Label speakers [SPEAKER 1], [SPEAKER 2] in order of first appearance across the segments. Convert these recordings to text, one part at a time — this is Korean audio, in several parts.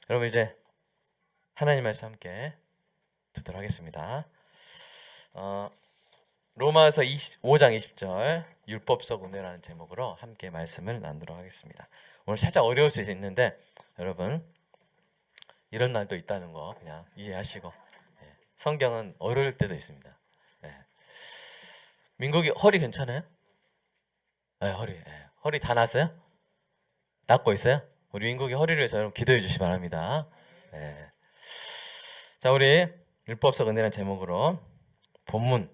[SPEAKER 1] 여러분 이제 하나님 말씀 함께 듣도록 하겠습니다. 로마서 5장 20절 율법적 은혜라는 제목으로 함께 말씀을 나누도록 하겠습니다. 오늘 살짝 어려울 수 있는데 여러분 이런 날도 있다는 거 그냥 이해하시고, 성경은 어려울 때도 있습니다. 민국이 허리 괜찮아요? 네, 허리 다 났어요? 낫고 있어요? 우리 민국이 허리를 위해서 여러분 기도해 주시기 바랍니다. 자, 우리 율법적 은혜라는 제목으로 본문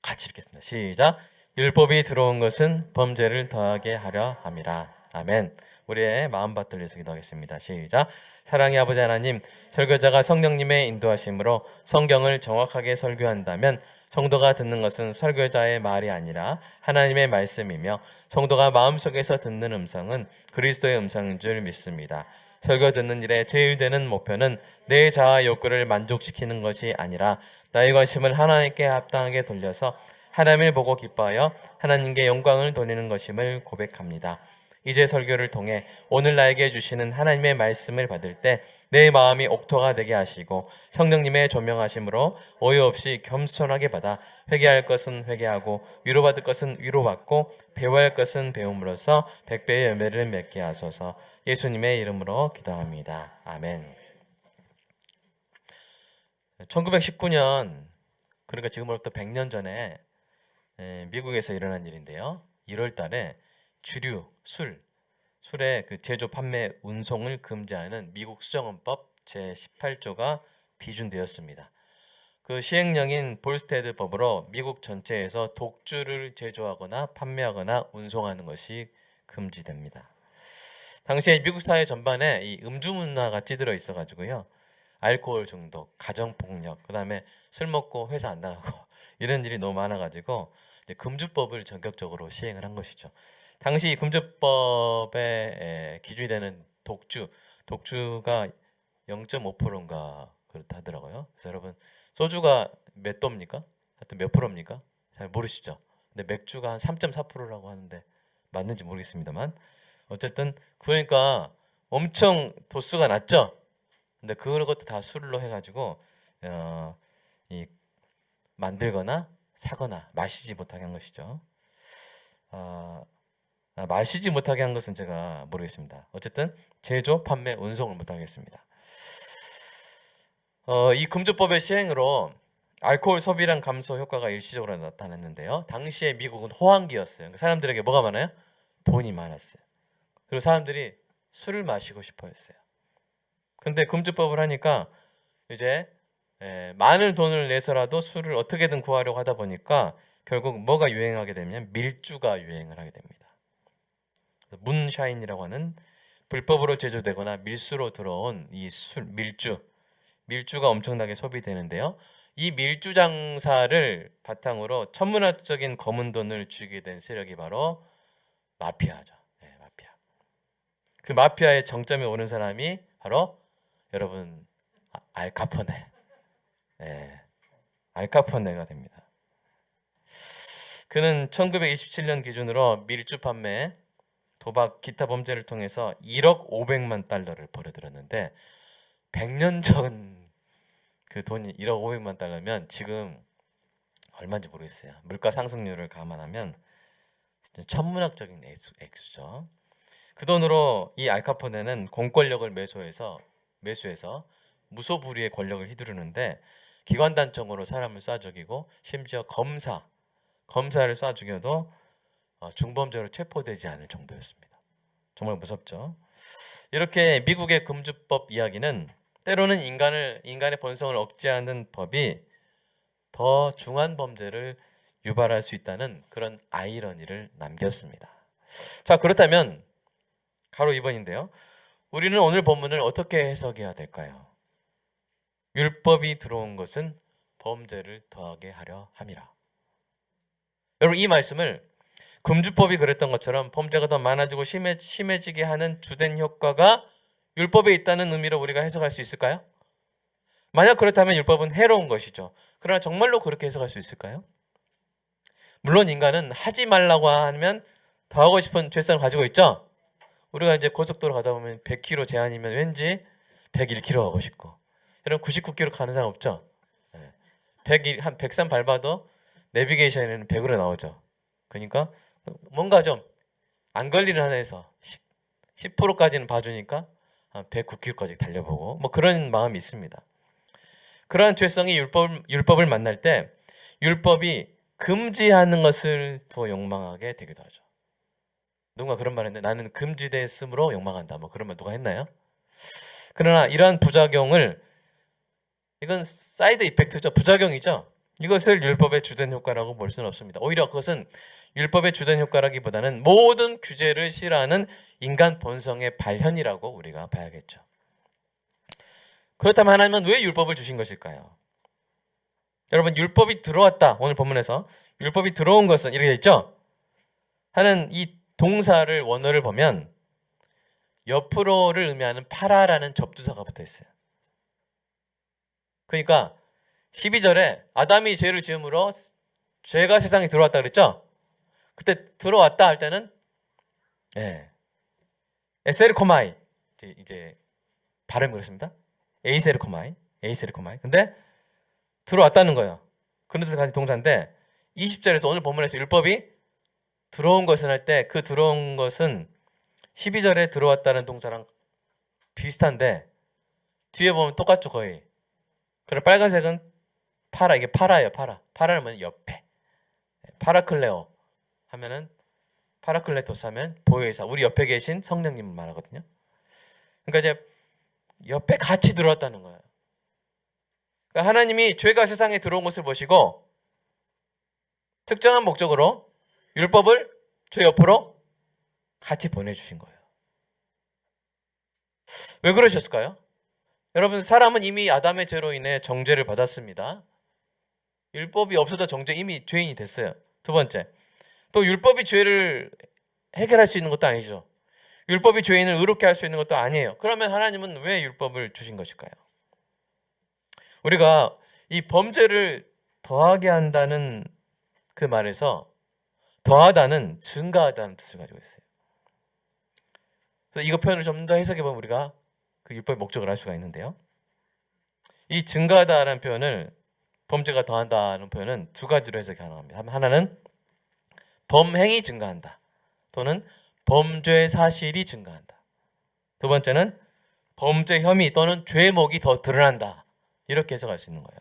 [SPEAKER 1] 같이 읽겠습니다. 시작. 율법이 들어온 것은 범죄를 더하게 하려 함이라. 아멘. 우리의 마음 받들려서 기도하겠습니다. 시작. 사랑의 아버지 하나님, 설교자가 성령님의 인도하심으로 성경을 정확하게 설교한다면 성도가 듣는 것은 설교자의 말이 아니라 하나님의 말씀이며, 성도가 마음속에서 듣는 음성은 그리스도의 음성인 줄 믿습니다. 설교 듣는 일에 제일 되는 목표는 내 자아 욕구를 만족시키는 것이 아니라 나의 관심을 하나님께 합당하게 돌려서 하나님을 보고 기뻐하여 하나님께 영광을 돌리는 것임을 고백합니다. 이제 설교를 통해 오늘 나에게 주시는 하나님의 말씀을 받을 때 내 마음이 옥토가 되게 하시고 성령님의 조명하심으로 오해 없이 겸손하게 받아 회개할 것은 회개하고 위로받을 것은 위로받고 배워야 할 것은 배움으로써 백배의 열매를 맺게 하소서. 예수님의 이름으로 기도합니다. 아멘. 1919년, 그러니까 지금으로부터 100년 전에 미국에서 일어난 일인데요. 1월 달에 주류, 술의 그 제조, 판매, 운송을 금지하는 미국 수정헌법 제18조가 비준되었습니다. 그 시행령인 볼스테드 법으로 미국 전체에서 독주를 제조하거나 판매하거나 운송하는 것이 금지됩니다. 당시에 미국 사회 전반에 이 음주 문화가 찌들어 있어가지고요. 알코올 중독, 가정폭력, 그 다음에 술 먹고 회사 안 나가고 이런 일이 너무 많아가지고 이제 금주법을 전격적으로 시행을 한 것이죠. 당시 금주법에 기준이 되는 독주가 0.5%인가 그렇다 하더라고요. 그래서 여러분, 소주가 몇 도입니까? 하여튼 몇 프로입니까? 잘 모르시죠? 근데 맥주가 한 3.4%라고 하는데 맞는지 모르겠습니다만, 어쨌든 그러니까 엄청 도수가 낮죠. 근데 그런 것도 다 술로 해가지고 이 만들거나 사거나 마시지 못하게 한 것이죠. 마시지 못하게 한 것은 제가 모르겠습니다. 어쨌든 제조, 판매, 운송을 못하게 했습니다. 이 금주법의 시행으로 알코올 소비량 감소 효과가 일시적으로 나타났는데요. 당시에 미국은 호황기였어요. 그러니까 사람들에게 뭐가 많아요? 돈이 많았어요. 그리고 사람들이 술을 마시고 싶어 했어요. 근데 금주법을 하니까 이제 많은 돈을 내서라도 술을 어떻게든 구하려고 하다 보니까 결국 뭐가 유행하게 되면 밀주가 유행을 하게 됩니다. 문샤인이라고 하는 불법으로 제조되거나 밀수로 들어온 이 밀주가 엄청나게 소비되는데요. 이 밀주 장사를 바탕으로 천문학적인 검은 돈을 쥐게 된 세력이 바로 마피아죠. 마피아. 그 마피아의 정점에 오른 사람이 바로 여러분 알카포네. 알카포네가 됩니다. 그는 1927년 기준으로 밀주 판매, 도박, 기타 범죄를 통해서 1억 500만 달러를 벌어들였는데 100년 전 그 돈이 1억 500만 달러면 지금 얼마인지 모르겠어요. 물가 상승률을 감안하면 천문학적인 액수죠. 그 돈으로 이 알카포네는 공권력을 매수해서 무소불위의 권력을 휘두르는데 기관단총으로 사람을 쏴 죽이고 심지어 검사를 쏴 죽여도 중범죄로 체포되지 않을 정도였습니다. 정말 무섭죠. 이렇게 미국의 금주법 이야기는 때로는 인간의 본성을 억제하는 법이 더 중한 범죄를 유발할 수 있다는 그런 아이러니를 남겼습니다. 자, 그렇다면 가로 2번인데요. 우리는 오늘 본문을 어떻게 해석해야 될까요? 율법이 들어온 것은 범죄를 더하게 하려 함이라. 여러분, 이 말씀을 금주법이 그랬던 것처럼 범죄가 더 많아지고 심해지게 하는 주된 효과가 율법에 있다는 의미로 우리가 해석할 수 있을까요? 만약 그렇다면 율법은 해로운 것이죠. 그러나 정말로 그렇게 해석할 수 있을까요? 물론 인간은 하지 말라고 하면 더 하고 싶은 죄성을 가지고 있죠. 우리가 이제 고속도로 가다 보면 100km 제한이면 왠지 101km 가고 싶고, 여러분 99km 가는 사람 없죠? 101, 한 103 밟아도 내비게이션에는 100으로 나오죠. 그러니까 뭔가 좀 안 걸리는 한에서 10%까지는 봐주니까 한 109km까지 달려보고, 뭐 그런 마음이 있습니다. 그러한 죄성이 율법을 만날 때 율법이 금지하는 것을 더 욕망하게 되기도 하죠. 누군가 그런 말 했는데, 나는 금지되었으므로 욕망한다, 뭐 그런 말 누가 했나요? 그러나 이러한 부작용을, 이건 사이드 이펙트죠. 부작용이죠. 이것을 율법의 주된 효과라고 볼 수는 없습니다. 오히려 그것은 율법의 주된 효과라기보다는 모든 규제를 싫어하는 인간 본성의 발현이라고 우리가 봐야겠죠. 그렇다면 하나님은 왜 율법을 주신 것일까요? 여러분, 율법이 들어왔다. 오늘 본문에서 율법이 들어온 것은 이렇게 있죠. 하는 이 동사를 원어를 보면 옆으로를 의미하는 파라라는 접두사가 붙어 있어요. 그러니까 12절에 아담이 죄를 지음으로 죄가 세상에 들어왔다 그랬죠? 그때 들어왔다 할 때는 에세르코마이, 이제 발음이 그렇습니다. 에이세르코마이. 근데 들어왔다는 거예요. 그런 뜻을 가진 동사인데 20절에서 오늘 본문에서 율법이 들어온 것을 할 때 그 들어온 것은 12절에 들어왔다는 동사랑 비슷한데 뒤에 보면 똑같죠, 거의. 그리고 빨간색은 파라, 이게 파라예요, 파라. 파라는 뭐냐, 옆에. 파라클레오 하면은, 파라클레토스 하면 보혜사, 우리 옆에 계신 성령님을 말하거든요. 그러니까 이제 옆에 같이 들어왔다는 거예요. 그러니까 하나님이 죄가 세상에 들어온 것을 보시고 특정한 목적으로 율법을 죄 옆으로 같이 보내주신 거예요. 왜 그러셨을까요? 여러분, 사람은 이미 아담의 죄로 인해 정죄를 받았습니다. 율법이 없어도 정죄, 이미 죄인이 됐어요. 두 번째, 또 율법이 죄를 해결할 수 있는 것도 아니죠. 율법이 죄인을 의롭게 할 수 있는 것도 아니에요. 그러면 하나님은 왜 율법을 주신 것일까요? 우리가 이 범죄를 더하게 한다는 그 말에서 더하다는 증가하다는 뜻을 가지고 있어요. 그래서 이거 표현을 좀 더 해석해 보면 우리가 그 율법의 목적을 알 수가 있는데요. 이 증가하다라는 표현을, 범죄가 더한다는 표현은 두 가지로 해석이 가능합니다. 하나는 범행이 증가한다, 또는 범죄 사실이 증가한다. 두 번째는 범죄 혐의 또는 죄목이 더 드러난다, 이렇게 해석할 수 있는 거예요.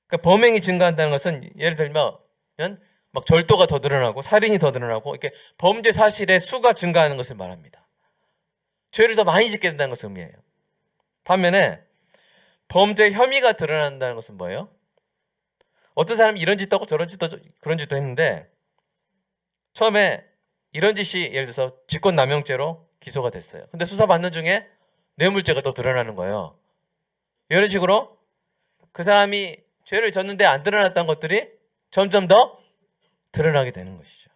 [SPEAKER 1] 그러니까 범행이 증가한다는 것은 예를 들면 막 절도가 더 늘어나고 살인이 더 늘어나고 이렇게 범죄 사실의 수가 증가하는 것을 말합니다. 죄를 더 많이 짓게 된다는 것을 의미해요. 반면에 범죄 혐의가 드러난다는 것은 뭐예요? 어떤 사람이 이런 짓도 하고 저런 짓도 그런 짓도 했는데 처음에 이런 짓이 예를 들어서 직권남용죄로 기소가 됐어요. 근데 수사받는 중에 뇌물죄가 또 드러나는 거예요. 이런 식으로 그 사람이 죄를 졌는데 안 드러났던 것들이 점점 더 드러나게 되는 것이죠.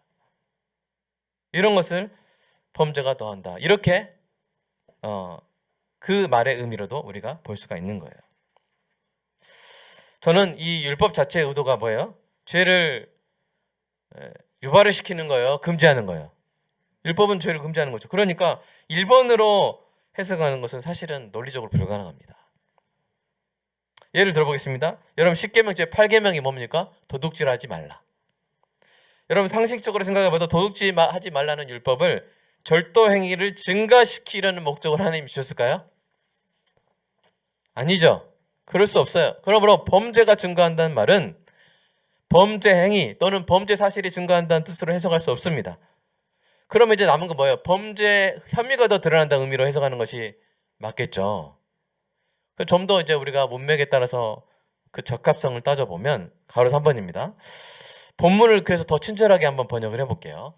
[SPEAKER 1] 이런 것을 범죄가 더한다, 이렇게 그 말의 의미로도 우리가 볼 수가 있는 거예요. 저는 이 율법 자체의 의도가 뭐예요? 죄를 유발을 시키는 거예요, 금지하는 거예요? 율법은 죄를 금지하는 거죠. 그러니까 1번으로 해석하는 것은 사실은 논리적으로 불가능합니다. 예를 들어보겠습니다. 여러분, 10계명 제 8계명이 뭡니까? 도둑질하지 말라. 여러분, 상식적으로 생각해봐도 도둑질하지 말라는 율법을 절도 행위를 증가시키려는 목적으로 하나님이 주셨을까요? 아니죠. 그럴 수 없어요. 그러므로 범죄가 증가한다는 말은 범죄 행위 또는 범죄 사실이 증가한다는 뜻으로 해석할 수 없습니다. 그러면 이제 남은 건 뭐예요? 범죄 혐의가 더 드러난다는 의미로 해석하는 것이 맞겠죠. 좀 더 이제 우리가 문맥에 따라서 그 적합성을 따져보면 가로 3번입니다. 본문을 그래서 더 친절하게 한번 번역을 해볼게요.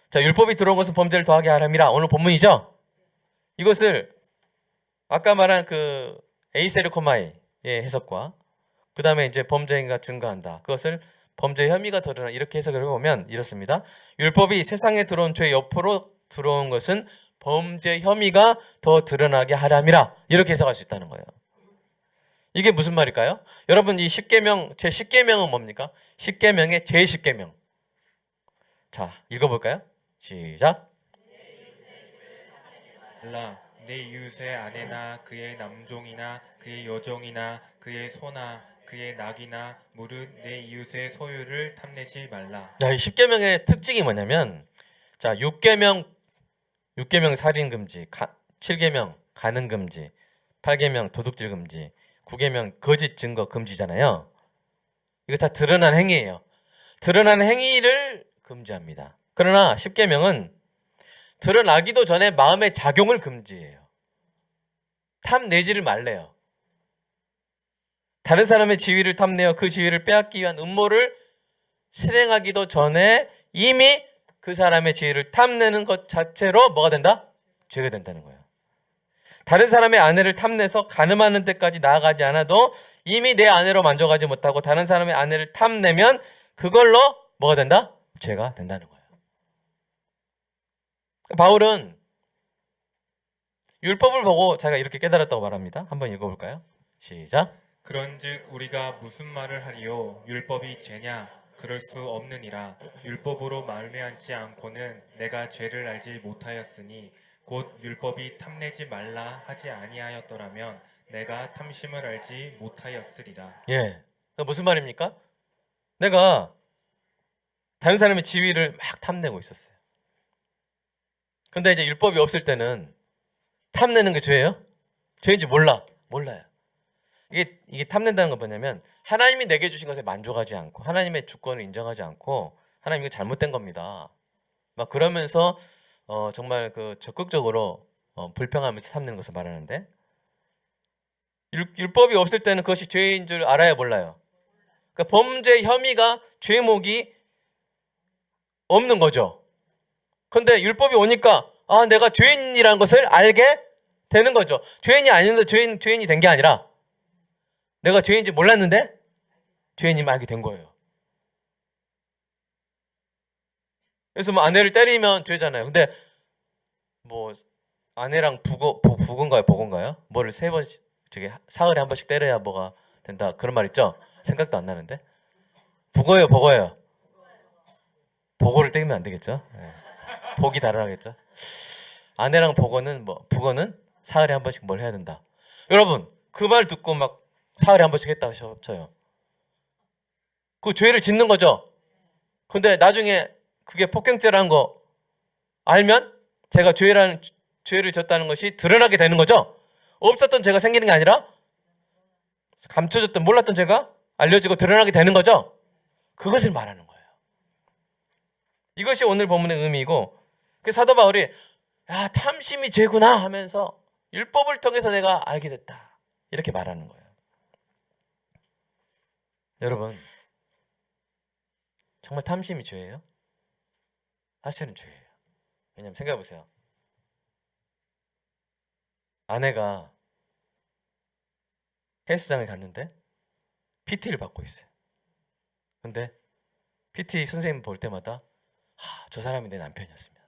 [SPEAKER 1] 자, 율법이 들어온 것은 범죄를 더하게 하람이라, 오늘 본문이죠. 이것을 아까 말한 그 에이세르코마이의 해석과 그 다음에 이제 범죄 행위가 증가한다, 그것을 범죄 혐의가 더 드러나, 이렇게 해석을 해보면 이렇습니다. 율법이 세상에 들어온 죄 옆으로 들어온 것은 범죄 혐의가 더 드러나게 하람이라, 이렇게 해석할 수 있다는 거예요. 이게 무슨 말일까요? 여러분, 이 10계명, 제 10계명은 뭡니까? 10계명의 제 10계명. 자, 읽어볼까요? 시작.
[SPEAKER 2] 말라. 내 이웃의 아내나 그의 남종이나 그의 여종이나 그의 소나 그의 낙이나 무릇 내 이웃의 소유를 탐내지 말라.
[SPEAKER 1] 자, 이 10계명의 특징이 뭐냐면, 자, 6계명 살인 금지, 7계명 간음 금지, 8계명 도둑질 금지, 9계명 거짓 증거 금지잖아요. 이거 다 드러난 행위예요. 드러난 행위를 금지합니다. 그러나 10계명은 드러나기도 전에 마음의 작용을 금지해요. 탐내지를 말래요. 다른 사람의 지위를 탐내어 그 지위를 빼앗기 위한 음모를 실행하기도 전에 이미 그 사람의 지위를 탐내는 것 자체로 뭐가 된다? 죄가 된다는 거예요. 다른 사람의 아내를 탐내서 간음하는 데까지 나아가지 않아도 이미 내 아내로 만족하지 못하고 다른 사람의 아내를 탐내면 그걸로 뭐가 된다? 죄가 된다는 거예요. 바울은 율법을 보고 자기가 이렇게 깨달았다고 말합니다. 한번 읽어볼까요? 시작.
[SPEAKER 2] 그런즉 우리가 무슨 말을 하리요? 율법이 죄냐? 그럴 수 없느니라. 율법으로 말미암지 않고는 내가 죄를 알지 못하였으니 곧 율법이 탐내지 말라 하지 아니하였더라면 내가 탐심을 알지 못하였으리라.
[SPEAKER 1] 예. 그러니까 무슨 말입니까? 내가 다른 사람의 지위를 막 탐내고 있었어요. 근데 이제 율법이 없을 때는 탐내는 게 죄예요? 죄인지 몰라요. 이게 탐낸다는 건 뭐냐면 하나님이 내게 주신 것에 만족하지 않고 하나님의 주권을 인정하지 않고 하나님 이거 잘못된 겁니다. 막 그러면서 정말 그 적극적으로 불평하면서 탐내는 것을 말하는데 율법이 없을 때는 그것이 죄인 줄 알아야 몰라요. 그러니까 범죄 혐의가 죄목이 없는 거죠. 근데 율법이 오니까 내가 죄인이라는 것을 알게 되는 거죠. 죄인이 아닌데 죄인이 된 게 아니라 내가 죄인인지 몰랐는데 죄인임을 알게 된 거예요. 그래서 뭐 아내를 때리면 죄잖아요. 근데 뭐 아내랑 부건가요? 뭐를 3번씩 저기 사흘에 한 번씩 때려야 뭐가 된다 그런 말 있죠? 생각도 안 나는데 북어예요. 보고를 때리면 안 되겠죠? 네. 복이 달아나겠죠? 아내랑 북어는 사흘에 한 번씩 뭘 해야 된다. 여러분 그 말 듣고 막 사흘에 한 번씩 했다고 쳐요. 그 죄를 짓는 거죠. 근데 나중에 그게 폭행죄라는 거 알면 제가 죄를 졌다는 것이 드러나게 되는 거죠. 없었던 죄가 생기는 게 아니라 감춰졌던 몰랐던 죄가 알려지고 드러나게 되는 거죠. 그것을 말하는 거예요. 이것이 오늘 본문의 의미이고 그 사도 바울이 탐심이 죄구나 하면서 율법을 통해서 내가 알게 됐다 이렇게 말하는 거예요. 여러분 정말 탐심이 죄예요? 사실은 죄예요. 왜냐면 생각해보세요. 아내가 헬스장에 갔는데 PT를 받고 있어요. 근데 PT 선생님 볼 때마다 저 사람이 내 남편이었으면.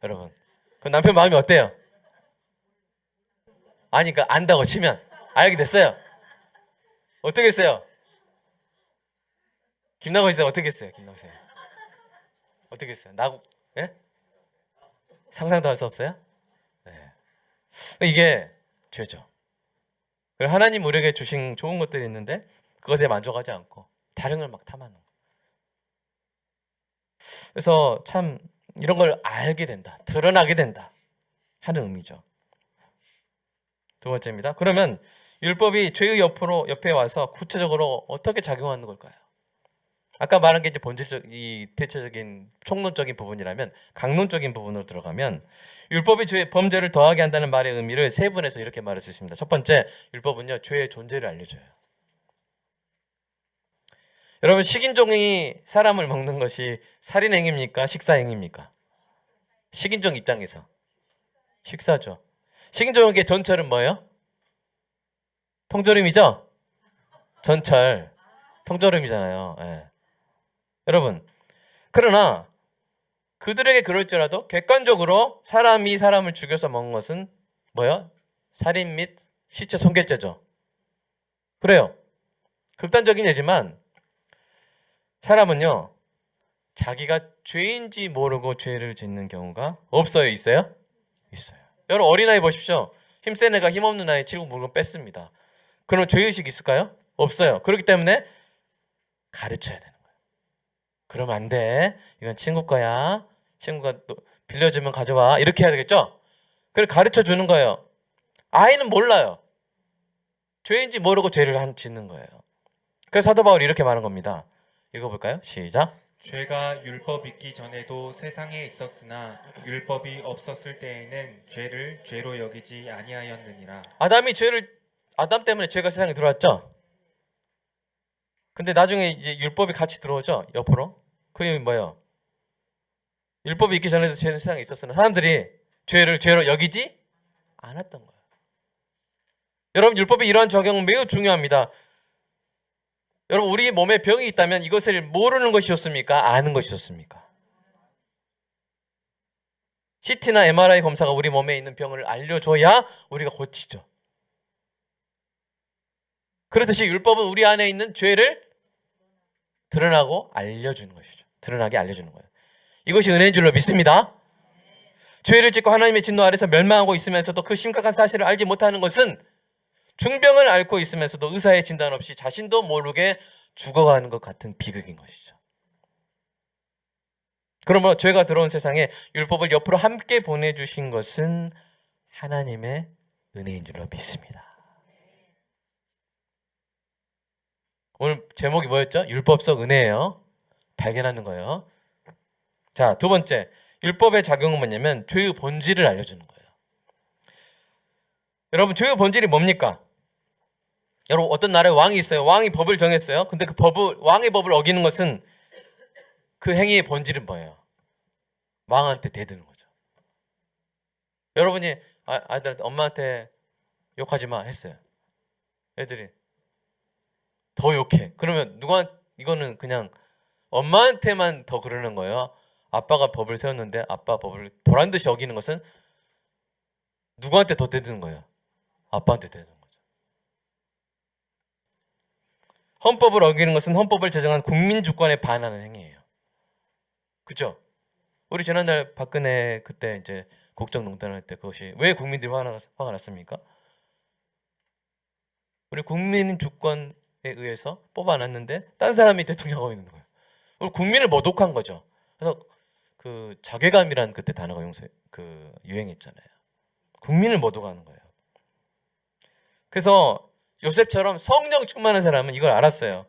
[SPEAKER 1] 여러분 그 남편 마음이 어때요? 아니까 안다고 치면 알게 됐어요. 어떻게 했어요? 김나고 있어요. 어떻게 했어요? 김나고 있어요. 어떻게 했어요? 예? 상상도 할 수 없어요? 네. 이게 죄죠. 하나님 우리에게 주신 좋은 것들이 있는데 그것에 만족하지 않고 다른 걸 막 탐하는 거. 그래서 참 이런 걸 알게 된다, 드러나게 된다 하는 의미죠. 두 번째입니다. 그러면 율법이 죄의 옆에 와서 구체적으로 어떻게 작용하는 걸까요? 아까 말한 게 이제 이 대체적인 총론적인 부분이라면 강론적인 부분으로 들어가면 율법이 범죄를 더하게 한다는 말의 의미를 세 분에서 이렇게 말할 수 있습니다. 첫 번째, 율법은요 죄의 존재를 알려줘요. 여러분 식인종이 사람을 먹는 것이 살인행위입니까? 식사행위입니까? 식인종 입장에서 식사죠. 식인종의 전철은 뭐예요? 통조림이죠? 전철 통조림이잖아요. 예. 여러분 그러나 그들에게 그럴지라도 객관적으로 사람이 사람을 죽여서 먹는 것은 뭐예요? 살인 및 시체 손괴죄죠. 그래요. 극단적인 예지만 사람은요 자기가 죄인지 모르고 죄를 짓는 경우가 없어요? 있어요? 있어요. 여러분 어린아이 보십시오. 힘센 애가 힘없는 아이 치고 물건 뺐습니다. 그러면 죄의식이 있을까요? 없어요. 그렇기 때문에 가르쳐야 되는 거예요. 그러면 안 돼. 이건 친구 거야. 친구가 또 빌려주면 가져와. 이렇게 해야 되겠죠? 그래서 가르쳐 주는 거예요. 아이는 몰라요. 죄인지 모르고 죄를 짓는 거예요. 그래서 사도 바울이 이렇게 말한 겁니다. 읽어볼까요? 시작.
[SPEAKER 2] 죄가 율법 있기 전에도 세상에 있었으나 율법이 없었을 때에는 죄를 죄로 여기지 아니하였느니라.
[SPEAKER 1] 아담 때문에 죄가 세상에 들어왔죠? 근데 나중에 이제 율법이 같이 들어오죠? 옆으로. 그게 뭐예요? 율법이 있기 전에도 죄는 세상에 있었으나 사람들이 죄를 죄로 여기지 않았던 거예요. 여러분 율법의 이러한 적용은 매우 중요합니다. 여러분 우리 몸에 병이 있다면 이것을 모르는 것이 좋습니까? 아는 것이 좋습니까? CT나 MRI 검사가 우리 몸에 있는 병을 알려줘야 우리가 고치죠. 그렇듯이 율법은 우리 안에 있는 죄를 드러나고 알려주는 것이죠. 드러나게 알려주는 거예요. 이것이 은혜인 줄로 믿습니다. 죄를 짓고 하나님의 진노 아래서 멸망하고 있으면서도 그 심각한 사실을 알지 못하는 것은 중병을 앓고 있으면서도 의사의 진단 없이 자신도 모르게 죽어가는 것 같은 비극인 것이죠. 그러므로 죄가 들어온 세상에 율법을 옆으로 함께 보내주신 것은 하나님의 은혜인 줄로 믿습니다. 오늘 제목이 뭐였죠? 율법 속 은혜예요. 발견하는 거예요. 자, 두 번째, 율법의 작용은 뭐냐면 죄의 본질을 알려주는 거예요. 여러분 죄의 본질이 뭡니까? 여러분 어떤 나라에 왕이 있어요. 왕이 법을 정했어요. 근데 그 왕의 법을 어기는 것은 그 행위의 본질은 뭐예요? 왕한테 대드는 거죠. 여러분이 아이들한테 엄마한테 욕하지 마 했어요. 애들이 더 욕해. 그러면 이거는 그냥 엄마한테만 더 그러는 거예요. 아빠가 법을 세웠는데 아빠 법을 보란 듯이 어기는 것은 누구한테 더 대드는 거예요? 아빠한테 대드는 거죠. 헌법을 어기는 것은 헌법을 제정한 국민 주권에 반하는 행위예요. 그죠? 우리 지난달 박근혜 그때 이제 국정농단할 때 그것이 왜 국민들이 화가 났습니까? 우리 국민 주권에 의해서 뽑아놨는데 딴 사람이 대통령하고 있는 거예요. 우리 국민을 모독한 거죠. 그래서 그 자괴감이라는 그때 단어가 유행했잖아요. 국민을 모독하는 거예요. 그래서 요셉처럼 성령 충만한 사람은 이걸 알았어요.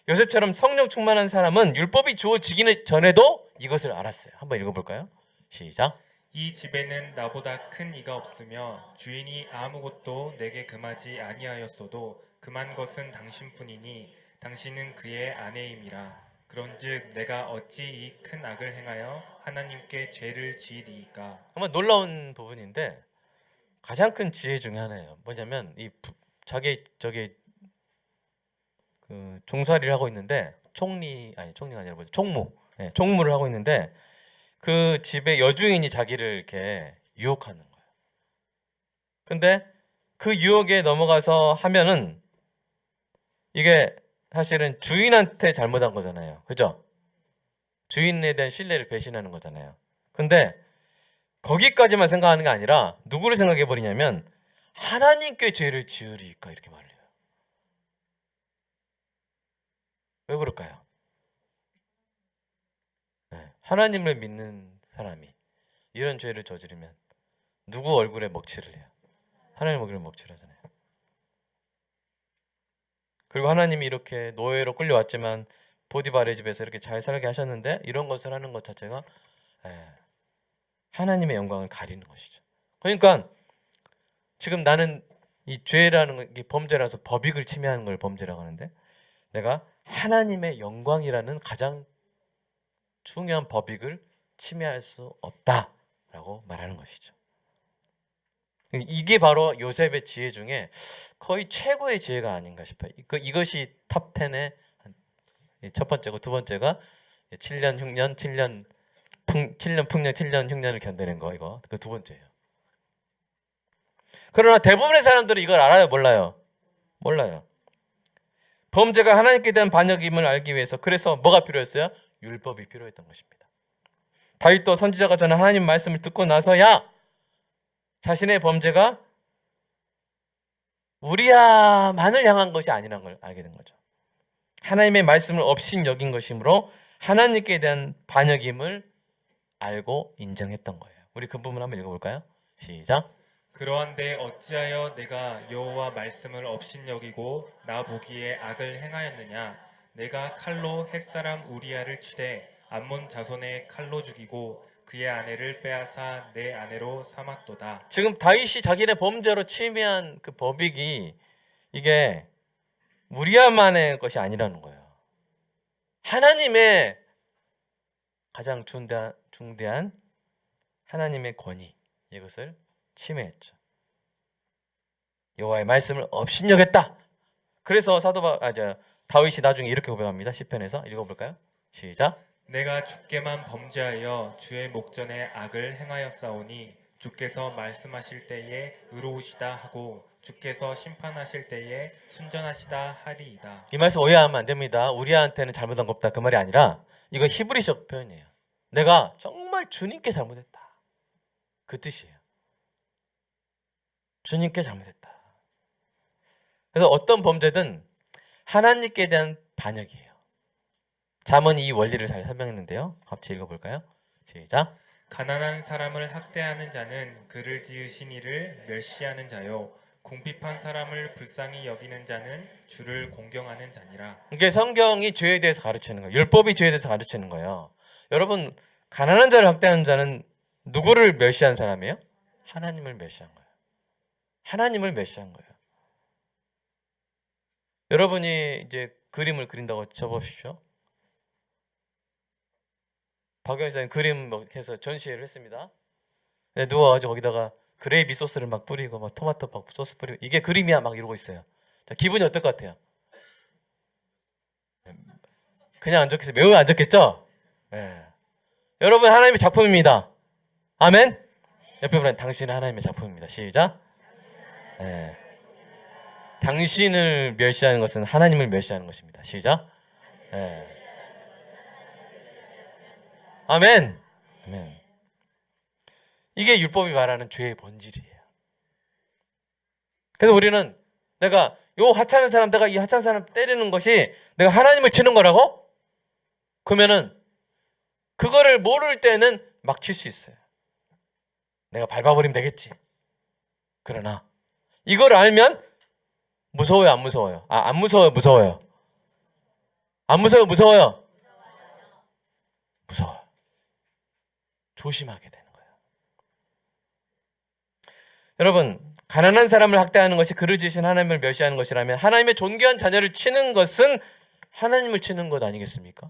[SPEAKER 1] 요셉처럼 성령 충만한 사람은 율법이 주어지기 전에도 이것을 알았어요. 한번 읽어볼까요? 시작.
[SPEAKER 2] 이 집에는 나보다 큰 이가 없으며 주인이 아무것도 내게 금하지 아니하였어도 금한 것은 당신뿐이니 당신은 그의 아내임이라. 그런즉 내가 어찌 이 큰 악을 행하여 하나님께 죄를 지으리이까.
[SPEAKER 1] 정말 놀라운 부분인데 가장 큰 지혜 중에 하나예요. 뭐냐면 저기 그 종살이를 하고 있는데 총무가 아니라 뭐죠? 총무를 하고 있는데 그 집의 여주인이 자기를 이렇게 유혹하는 거예요. 근데 그 유혹에 넘어가서 하면은 이게 사실은 주인한테 잘못한 거잖아요. 그죠? 주인에 대한 신뢰를 배신하는 거잖아요. 근데 거기까지만 생각하는 게 아니라 누구를 생각해 버리냐면 하나님께 죄를 지으리까 이렇게 말해요. 왜 그럴까요? 하나님을 믿는 사람이 이런 죄를 저지르면 누구 얼굴에 먹칠을 해요? 하나님 얼굴에 먹칠을 하잖아요. 그리고 하나님이 이렇게 노예로 끌려왔지만 보디발의 집에서 이렇게 잘 살게 하셨는데 이런 것을 하는 것 자체가 하나님의 영광을 가리는 것이죠. 그러니까 지금 나는 이 죄라는 게 범죄라서 법익을 침해하는 걸 범죄라고 하는데 내가 하나님의 영광이라는 가장 중요한 법익을 침해할 수 없다라고 말하는 것이죠. 이게 바로 요셉의 지혜 중에 거의 최고의 지혜가 아닌가 싶어요. 이것이 탑 10의 첫 번째고 두 번째가 7년 흉년, 7년 풍년, 7년 흉년을 견뎌낸 거 이거 그 두 번째예요. 그러나 대부분의 사람들은 이걸 알아요, 몰라요? 몰라요. 범죄가 하나님께 대한 반역임을 알기 위해서 그래서 뭐가 필요했어요? 율법이 필요했던 것입니다. 다윗도 선지자가 전한 하나님 말씀을 듣고 나서야 자신의 범죄가 우리야만을 향한 것이 아니라는 걸 알게 된 거죠. 하나님의 말씀을 업신 여긴 것이므로 하나님께 대한 반역임을 알고 인정했던 거예요. 우리 그 부분 한번 읽어볼까요? 시작.
[SPEAKER 2] 그러한데 어찌하여 내가 여호와 말씀을 업신여기고 나 보기에 악을 행하였느냐? 내가 칼로 햇사람 우리야를 치되 암몬 자손의 칼로 죽이고 그의 아내를 빼앗아 내 아내로 삼았도다.
[SPEAKER 1] 지금 다윗이 자기네 범죄로 침해한 그 법익이 이게 우리야만의 것이 아니라는 거예요. 하나님의 가장 중대한 하나님의 권위, 이것을 침해했죠. 여호와의 말씀을 업신여겼다. 그래서 다윗이 나중에 이렇게 고백합니다. 시편에서 읽어볼까요? 시작.
[SPEAKER 2] 내가 주께만 범죄하여 주의 목전에 악을 행하였사오니 주께서 말씀하실 때에 의로우시다 하고 주께서 심판하실 때에 순전하시다 하리이다.
[SPEAKER 1] 이 말씀 오해하면 안 됩니다. 우리한테는 잘못한 거 없다 그 말이 아니라 이거 히브리적 표현이에요. 내가 정말 주님께 잘못했다. 그 뜻이에요. 주님께 잘못했다. 그래서 어떤 범죄든 하나님께 대한 반역이에요. 잠언이 이 원리를 잘 설명했는데요. 같이 읽어볼까요? 시작.
[SPEAKER 2] 가난한 사람을 학대하는 자는 그를 지으신 이를 멸시하는 자요 궁핍한 사람을 불쌍히 여기는 자는 주를 공경하는 자니라.
[SPEAKER 1] 이게 성경이 죄에 대해서 가르치는 거예요. 율법이 죄에 대해서 가르치는 거예요. 여러분, 가난한 자를 학대하는 자는 누구를 멸시한 사람이에요? 하나님을 멸시한 거예요. 하나님을 멸시한 거예요. 여러분이 이제 그림을 그린다고 쳐보십시오. 박영희사님 그림 뭐 해서 전시회를 했습니다. 누워가지고 거기다가 그레이비 소스를 막 뿌리고 막 토마토 막 소스 뿌리고 이게 그림이야 막 이러고 있어요. 자, 기분이 어떨 것 같아요? 그냥 안 좋겠어요. 매우 안 좋겠죠? 네. 여러분 하나님의 작품입니다. 아멘? 옆에 보면 당신은 하나님의 작품입니다. 시작. 네. 당신을 멸시하는 것은 하나님을 멸시하는 것입니다. 시작. 네. 아멘. 아멘. 이게 율법이 말하는 죄의 본질이에요. 그래서 우리는 내가 요 하찮은 사람, 내가 이 하찮은 사람 때리는 것이 내가 하나님을 치는 거라고? 그러면은 그거를 모를 때는 막 칠 수 있어요. 내가 밟아버리면 되겠지. 그러나 이걸 알면 무서워요, 안 무서워요? 안 무서워요, 무서워요? 안 무서워요, 무서워요? 무서워요. 조심하게 되는 거예요. 여러분, 가난한 사람을 학대하는 것이 그를 지으신 하나님을 멸시하는 것이라면 하나님의 존귀한 자녀를 치는 것은 하나님을 치는 것 아니겠습니까?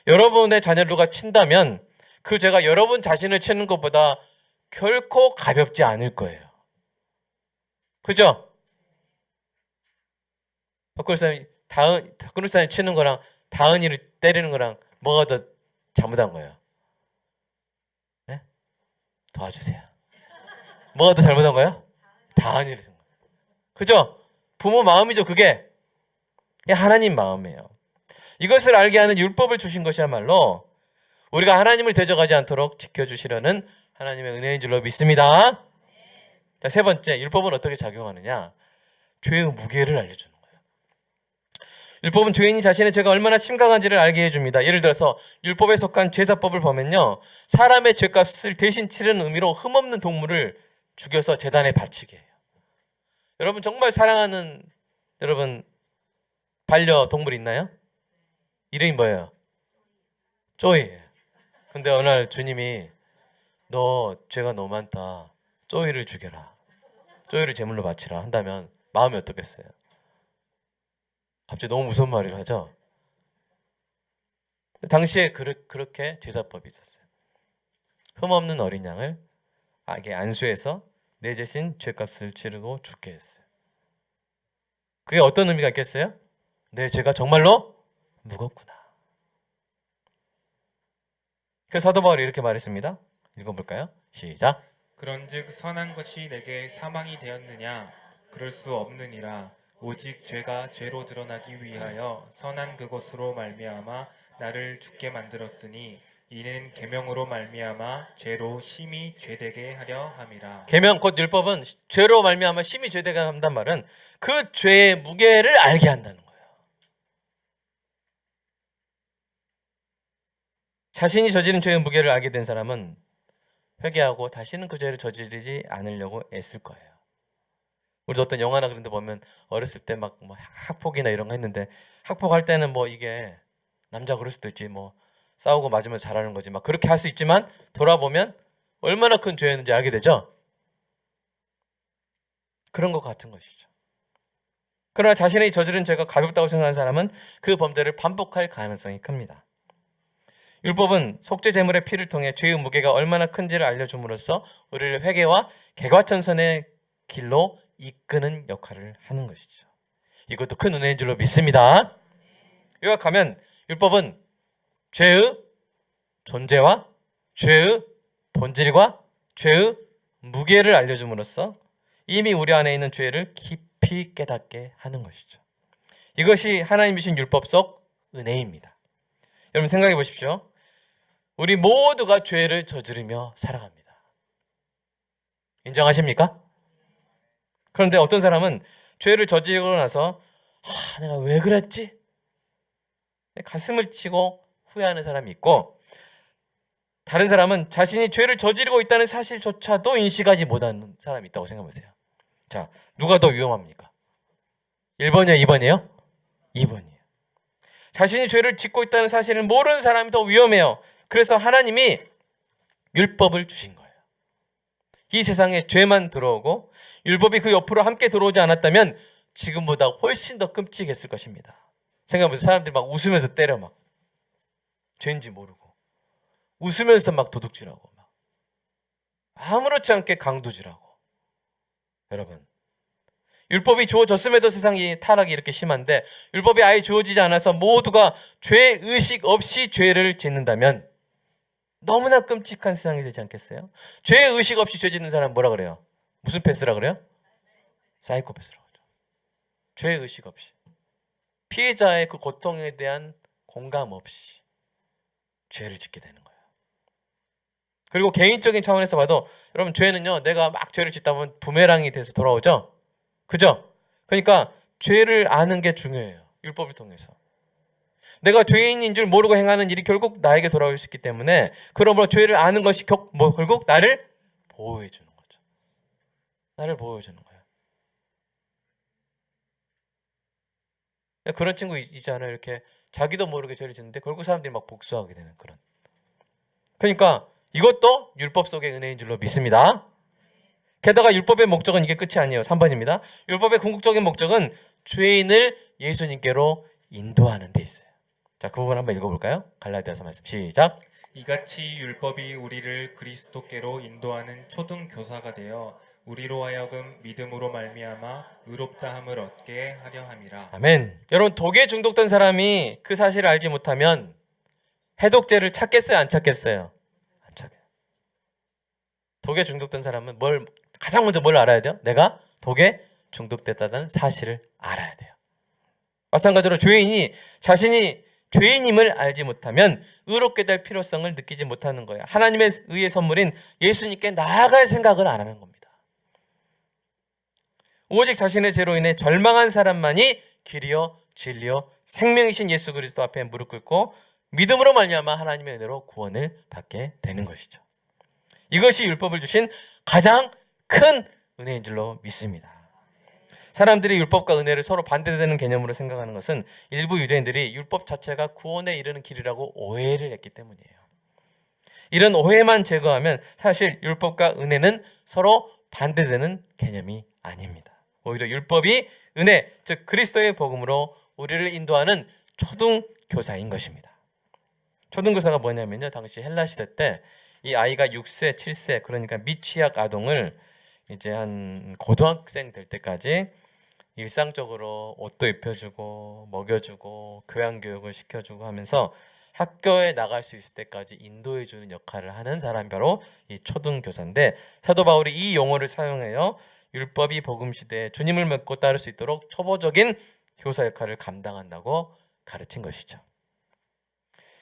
[SPEAKER 1] 여러분의 자녀를 누가 친다면 그 죄가 여러분 자신을 치는 것보다 결코 가볍지 않을 거예요. 그죠? 덕근사님 치는 거랑 다은이를 때리는 거랑 뭐가 더 잘못한 거예요? 네? 도와주세요. 뭐가 더 잘못한 거예요? 다은이를 쓴 거예요. 그죠? 부모 마음이죠, 그게. 하나님 마음이에요. 이것을 알게 하는 율법을 주신 것이야말로 우리가 하나님을 대적하지 않도록 지켜주시려는 하나님의 은혜인 줄로 믿습니다. 자, 세 번째, 율법은 어떻게 작용하느냐? 죄의 무게를 알려주는 거예요. 율법은 죄인이 자신의 죄가 얼마나 심각한지를 알게 해줍니다. 예를 들어서 율법에 속한 제사법을 보면요, 사람의 죄값을 대신 치르는 의미로 흠없는 동물을 죽여서 제단에 바치게 해요. 여러분 정말 사랑하는 여러분 반려동물 있나요? 이름이 뭐예요? 쪼이예요. 근데 어느 날 주님이 너 죄가 너무 많다. 쪼이를 죽여라. 쪼이를 제물로 바치라 한다면 마음이 어떻겠어요? 갑자기 너무 무서운 말을 하죠. 당시에 그렇게 제사법이 있었어요. 흠없는 어린 양을 악에 안수해서 내 대신 죄값을 치르고 죽게 했어요. 그게 어떤 의미가 있겠어요? 내 죄가 정말로 무겁구나. 그래서 사도 바울이 이렇게 말했습니다. 읽어볼까요? 시작.
[SPEAKER 2] 그런즉 선한 것이 내게 사망이 되었느냐? 그럴 수 없느니라. 오직 죄가 죄로 드러나기 위하여 선한 그것으로 말미암아 나를 죽게 만들었으니 이는 계명으로 말미암아 죄로 심히 죄되게 하려 함이라.
[SPEAKER 1] 계명 곧 율법은 죄로 말미암아 심히 죄되게 한단 말은 그 죄의 무게를 알게 한다는 거예요. 자신이 저지른 죄의 무게를 알게 된 사람은 회개하고 다시는 그 죄를 저지르지 않으려고 애쓸 거예요. 우리도 어떤 영화나 그런 데 보면 어렸을 때 막 뭐 학폭이나 이런 거 했는데, 학폭할 때는 뭐 이게 남자 그럴 수도 있지, 뭐 싸우고 맞으면 잘하는 거지, 막 그렇게 할 수 있지만 돌아보면 얼마나 큰 죄였는지 알게 되죠. 그런 것 같은 것이죠. 그러나 자신의 저지른 죄가 가볍다고 생각하는 사람은 그 범죄를 반복할 가능성이 큽니다. 율법은 속죄 제물의 피를 통해 죄의 무게가 얼마나 큰지를 알려줌으로써 우리를 회개와 개과천선의 길로 이끄는 역할을 하는 것이죠. 이것도 큰 은혜인 줄로 믿습니다. 요약하면 율법은 죄의 존재와 죄의 본질과 죄의 무게를 알려줌으로써 이미 우리 안에 있는 죄를 깊이 깨닫게 하는 것이죠. 이것이 하나님이 주신 율법 속 은혜입니다. 여러분 생각해 보십시오. 우리 모두가 죄를 저지르며 살아갑니다. 인정하십니까? 그런데 어떤 사람은 죄를 저지르고 나서 내가 왜 그랬지? 가슴을 치고 후회하는 사람이 있고, 다른 사람은 자신이 죄를 저지르고 있다는 사실조차도 인식하지 못하는 사람이 있다고 생각해 보세요. 자, 누가 더 위험합니까? 1번이요? 2번이요? 2번이에요. 자신이 죄를 짓고 있다는 사실을 모르는 사람이 더 위험해요. 그래서 하나님이 율법을 주신 거예요. 이 세상에 죄만 들어오고 율법이 그 옆으로 함께 들어오지 않았다면 지금보다 훨씬 더 끔찍했을 것입니다. 생각해보세요. 사람들이 막 웃으면서 때려, 막 죄인지 모르고 웃으면서 막 도둑질하고 막 아무렇지 않게 강도질하고. 여러분, 율법이 주어졌음에도 세상이 타락이 이렇게 심한데, 율법이 아예 주어지지 않아서 모두가 죄의식 없이 죄를 짓는다면 너무나 끔찍한 세상이 되지 않겠어요? 죄의식 없이 죄 짓는 사람 뭐라 그래요? 무슨 패스라 그래요? 사이코패스라고 하죠. 죄의식 없이, 피해자의 그 고통에 대한 공감 없이 죄를 짓게 되는 거예요. 그리고 개인적인 차원에서 봐도 여러분, 죄는요, 내가 막 죄를 짓다 보면 부메랑이 돼서 돌아오죠. 그죠? 그러니까 죄를 아는 게 중요해요. 율법을 통해서. 내가 죄인인 줄 모르고 행하는 일이 결국 나에게 돌아올 수 있기 때문에, 그러므로 죄를 아는 것이 결국 나를 보호해 주는 거죠. 나를 보호해 주는 거예요. 그런 친구 있잖아요. 이렇게 자기도 모르게 죄를 짓는데 결국 사람들이 막 복수하게 되는 그런. 그러니까 이것도 율법 속의 은혜인 줄로 믿습니다. 게다가 율법의 목적은 이게 끝이 아니에요. 3번입니다. 율법의 궁극적인 목적은 죄인을 예수님께로 인도하는 데 있어요. 자, 그 부분 한번 읽어볼까요? 갈라디아서 말씀 시작.
[SPEAKER 2] 이같이 율법이 우리를 그리스도께로 인도하는 초등 교사가 되어 우리로 하여금 믿음으로 말미암아 의롭다함을 얻게 하려 함이라.
[SPEAKER 1] 아멘. 여러분, 독에 중독된 사람이 그 사실을 알지 못하면 해독제를 찾겠어요? 안 찾겠어요? 안 찾아요. 독에 중독된 사람은 가장 먼저 뭘 알아야 돼요? 내가 독에 중독됐다는 사실을 알아야 돼요. 마찬가지로 죄인이 자신이 죄인임을 알지 못하면 의롭게 될 필요성을 느끼지 못하는 거예요. 하나님의 의의 선물인 예수님께 나아갈 생각을 안 하는 겁니다. 오직 자신의 죄로 인해 절망한 사람만이 길이요 진리요 생명이신 예수 그리스도 앞에 무릎 꿇고 믿음으로 말미암아 하나님의 은혜로 구원을 받게 되는 것이죠. 이것이 율법을 주신 가장 큰 은혜인 줄로 믿습니다. 사람들이 율법과 은혜를 서로 반대되는 개념으로 생각하는 것은 일부 유대인들이 율법 자체가 구원에 이르는 길이라고 오해를 했기 때문이에요. 이런 오해만 제거하면 사실 율법과 은혜는 서로 반대되는 개념이 아닙니다. 오히려 율법이 은혜, 즉 그리스도의 복음으로 우리를 인도하는 초등교사인 것입니다. 초등교사가 뭐냐면요, 당시 헬라 시대 때 이 아이가 6세, 7세, 그러니까 미취학 아동을 이제 한 고등학생 될 때까지 일상적으로 옷도 입혀주고 먹여주고 교양교육을 시켜주고 하면서 학교에 나갈 수 있을 때까지 인도해주는 역할을 하는 사람이 바로 이 초등교사인데, 사도 바울이 이 용어를 사용해요. 율법이 복음 시대에 주님을 믿고 따를 수 있도록 초보적인 교사 역할을 감당한다고 가르친 것이죠.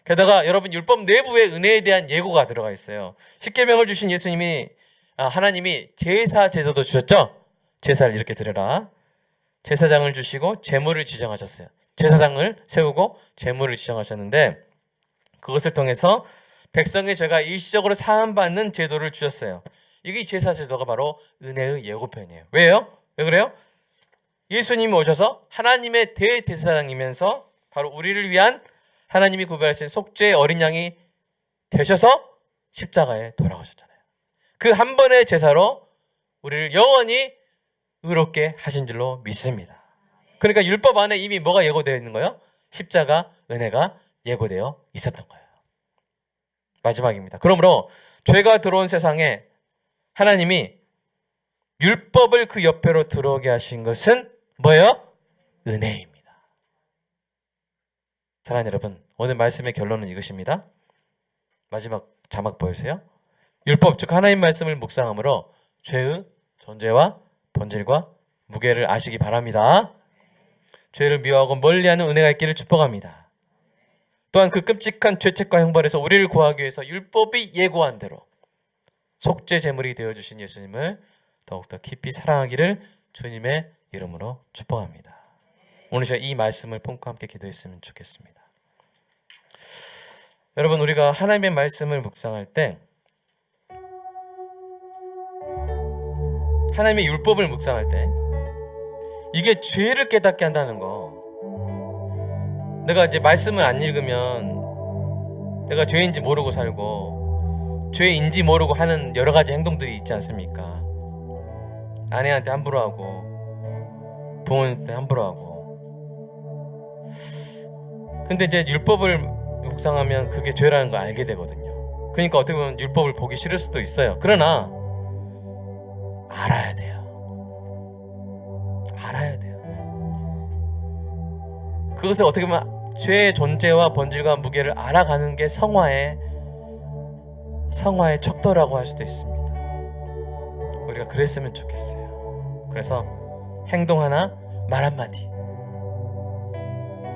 [SPEAKER 1] 게다가 여러분 율법 내부에 은혜에 대한 예고가 들어가 있어요. 십계명을 주신 예수님이 하나님이 제사 제도도 주셨죠. 제사를 이렇게 드려라. 제사장을 주시고 제물을 지정하셨어요. 제사장을 세우고 제물을 지정하셨는데 그것을 통해서 백성의 죄가 일시적으로 사함받는 제도를 주셨어요. 이게 제사 제도가 바로 은혜의 예고편이에요. 왜요? 왜 그래요? 예수님이 오셔서 하나님의 대제사장이면서 바로 우리를 위한 하나님이 구별하신 속죄의 어린 양이 되셔서 십자가에 돌아가셨잖아요. 그 한 번의 제사로 우리를 영원히 의롭게 하신 줄로 믿습니다. 그러니까 율법 안에 이미 뭐가 예고되어 있는 거예요? 십자가, 은혜가 예고되어 있었던 거예요. 마지막입니다. 그러므로 죄가 들어온 세상에 하나님이 율법을 그 옆에로 들어오게 하신 것은 뭐예요? 은혜입니다. 사랑하는 여러분, 오늘 말씀의 결론은 이것입니다. 마지막 자막 보여주세요. 율법, 즉 하나님 말씀을 묵상함으로 죄의 존재와 본질과 무게를 아시기 바랍니다. 죄를 미워하고 멀리하는 은혜가 있기를 축복합니다. 또한 그 끔찍한 죄책과 형벌에서 우리를 구하기 위해서 율법이 예고한 대로 속죄 제물이 되어주신 예수님을 더욱더 깊이 사랑하기를 주님의 이름으로 축복합니다. 오늘 제가 이 말씀을 품고 함께 기도했으면 좋겠습니다. 여러분, 우리가 하나님의 말씀을 묵상할 때 하나님의 율법을 묵상할 때 이게 죄를 깨닫게 한다는 거. 내가 이제 말씀을 안 읽으면 내가 죄인지 모르고 살고 죄인지 모르고 하는 여러 가지 행동들이 있지 않습니까? 아내한테 함부로 하고 부모님한테 함부로 하고. 근데 이제 율법을 묵상하면 그게 죄라는 걸 알게 되거든요. 그러니까 어떻게 보면 율법을 보기 싫을 수도 있어요. 그러나 알아야 돼요. 알아야 돼요. 그것을 어떻게 보면 죄의 존재와 본질과 무게를 알아가는 게 성화의 척도라고 할 수도 있습니다. 우리가 그랬으면 좋겠어요. 그래서 행동 하나, 말 한마디.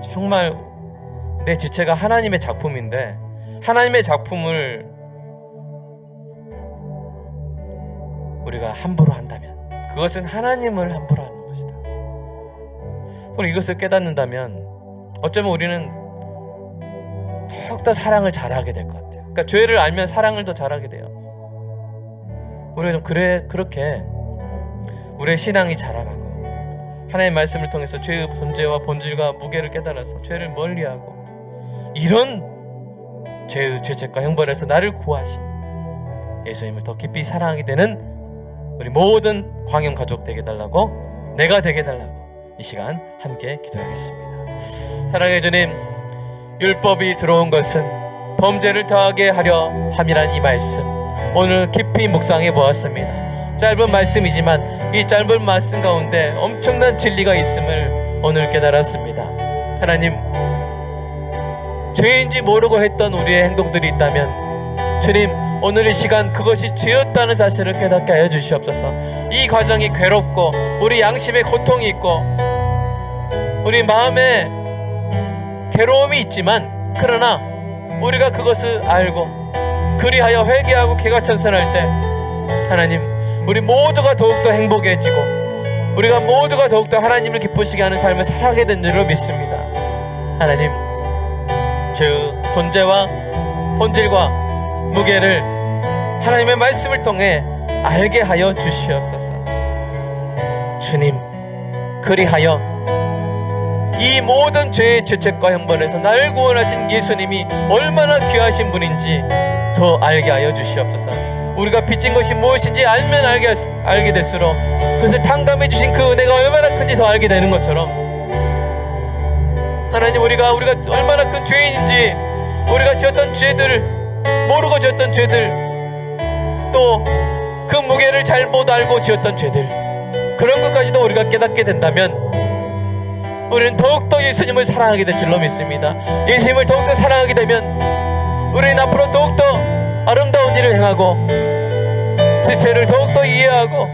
[SPEAKER 1] 정말 내 지체가 하나님의 작품인데 하나님의 작품을 우리가 함부로 한다면 그것은 하나님을 함부로 하는 것이다. 우리 이것을 깨닫는다면 어쩌면 우리는 더욱더 사랑을 잘하게 될 것 같아요. 그러니까 죄를 알면 사랑을 더 잘하게 돼요. 우리가 좀 그렇게 우리의 신앙이 자라가고 하나님의 말씀을 통해서 죄의 존재와 본질과 무게를 깨달아서 죄를 멀리하고 이런 죄의 죄책과 형벌에서 나를 구하신 예수님을 더 깊이 사랑하게 되는 우리 모든 광영 가족 되게 달라고, 내가 되게 달라고 이 시간 함께 기도하겠습니다. 사랑의 주님, 율법이 들어온 것은 범죄를 더하게 하려 함이란 이 말씀 오늘 깊이 묵상해 보았습니다. 짧은 말씀이지만 이 짧은 말씀 가운데 엄청난 진리가 있음을 오늘 깨달았습니다. 하나님, 죄인지 모르고 했던 우리의 행동들이 있다면 주님, 오늘 이 시간 그것이 죄였다는 사실을 깨닫게 하여 주시옵소서. 이 과정이 괴롭고 우리 양심에 고통이 있고 우리 마음에 괴로움이 있지만 그러나 우리가 그것을 알고 그리하여 회개하고 개가천선할 때 하나님, 우리 모두가 더욱더 행복해지고 우리가 모두가 더욱더 하나님을 기쁘시게 하는 삶을 살아가게 된 줄로 믿습니다. 하나님, 죄의 존재와 본질과 무게를 하나님의 말씀을 통해 알게 하여 주시옵소서. 주님, 그리하여 이 모든 죄의 죄책과 형벌에서 나를 구원하신 예수님이 얼마나 귀하신 분인지 더 알게 하여 주시옵소서. 우리가 빚진 것이 무엇인지 알면 알게 될수록 그것을 탕감해 주신 그 은혜가 얼마나 큰지 더 알게 되는 것처럼 하나님, 우리가 얼마나 큰 죄인인지, 우리가 지었던 죄들, 모르고 지었던 죄들, 또 그 무게를 잘못 알고 지었던 죄들, 그런 것까지도 우리가 깨닫게 된다면 우리는 더욱더 예수님을 사랑하게 될 줄로 믿습니다. 예수님을 더욱더 사랑하게 되면 우리는 앞으로 더욱더 아름다운 일을 행하고 지체를 더욱더 이해하고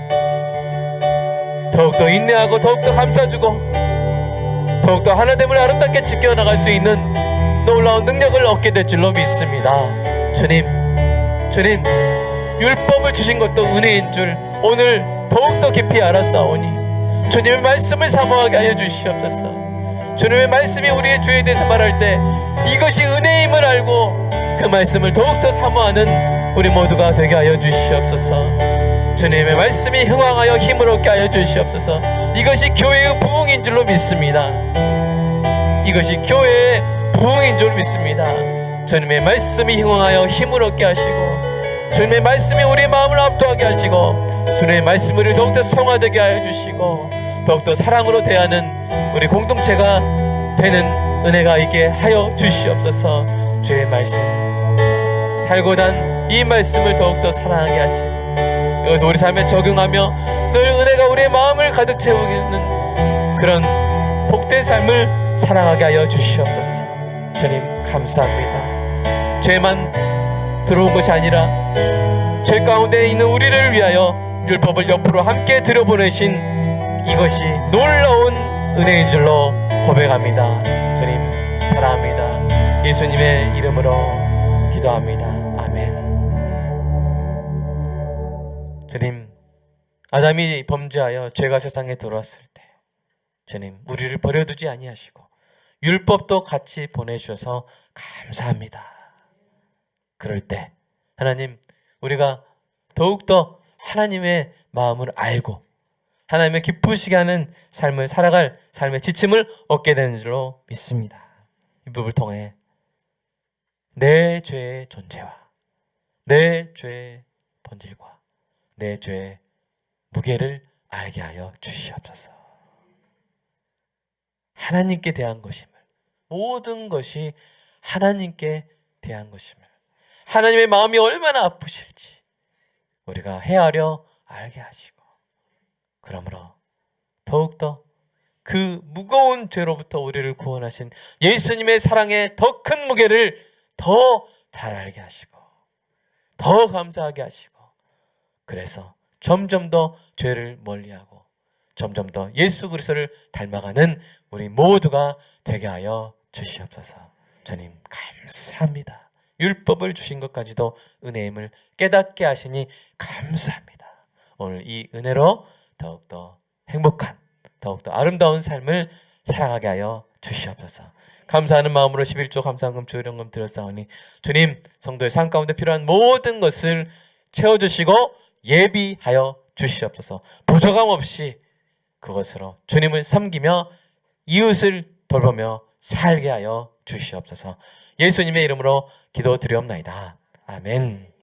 [SPEAKER 1] 더욱더 인내하고 더욱더 감싸주고 더욱더 하나됨을 아름답게 지켜나갈 수 있는 놀라운 능력을 얻게 될 줄로 믿습니다. 주님, 율법을 주신 것도 은혜인 줄 오늘 더욱더 깊이 알았사오니 주님의 말씀을 사모하게 하여 주시옵소서. 주님의 말씀이 우리의 죄에 대해서 말할 때 이것이 은혜임을 알고 그 말씀을 더욱더 사모하는 우리 모두가 되게 하여 주시옵소서. 주님의 말씀이 흥왕하여 힘을 얻게 하여 주시옵소서. 이것이 교회의 부흥인 줄로 믿습니다. 이것이 교회의 부흥인 줄 믿습니다. 주님의 말씀이 흥왕하여 힘을 얻게 하시고 주님의 말씀이 우리의 마음을 압도하게 하시고 주님의 말씀을 더욱더 성화되게 하여 주시고 더욱더 사랑으로 대하는 우리 공동체가 되는 은혜가 있게 하여 주시옵소서. 주의 말씀 달고 단 이 말씀을 더욱더 사랑하게 하시고 이것을 우리 삶에 적용하며 늘 은혜가 우리의 마음을 가득 채우는 그런 복된 삶을 살아가게 하여 주시옵소서. 주님 감사합니다. 죄만 들어온 것이 아니라 죄 가운데 있는 우리를 위하여 율법을 옆으로 함께 들여보내신 이것이 놀라운 은혜인 줄로 고백합니다. 주님 사랑합니다. 예수님의 이름으로 기도합니다. 아멘. 주님, 아담이 범죄하여 죄가 세상에 들어왔을 때 주님 우리를 버려두지 아니하시고 율법도 같이 보내주셔서 감사합니다. 그럴 때 하나님 우리가 더욱더 하나님의 마음을 알고 하나님의 기쁘시게 하는 삶을 살아갈 삶의 지침을 얻게 되는 줄로 믿습니다. 이 부분을 통해 내 죄의 존재와 내 죄의 본질과 내 죄의 무게를 알게 하여 주시옵소서. 하나님께 대한 것임을, 모든 것이 하나님께 대한 것임을, 하나님의 마음이 얼마나 아프실지 우리가 헤아려 알게 하시고 그러므로 더욱더 그 무거운 죄로부터 우리를 구원하신 예수님의 사랑의 더 큰 무게를 더 잘 알게 하시고 더 감사하게 하시고 그래서 점점 더 죄를 멀리하고 점점 더 예수 그리스도를 닮아가는 우리 모두가 되게 하여 주시옵소서. 주님 감사합니다. 율법을 주신 것까지도 은혜임을 깨닫게 하시니 감사합니다. 오늘 이 은혜로 더욱더 행복한 더욱더 아름다운 삶을 살아가게 하여 주시옵소서. 감사하는 마음으로 11조 감사한금 주일연금 드렸사오니 주님 성도의 삶 가운데 필요한 모든 것을 채워주시고 예비하여 주시옵소서. 부족함 없이 그것으로 주님을 섬기며 이웃을 돌보며 살게 하여 주시옵소서. 예수님의 이름으로 기도드리옵나이다. 아멘.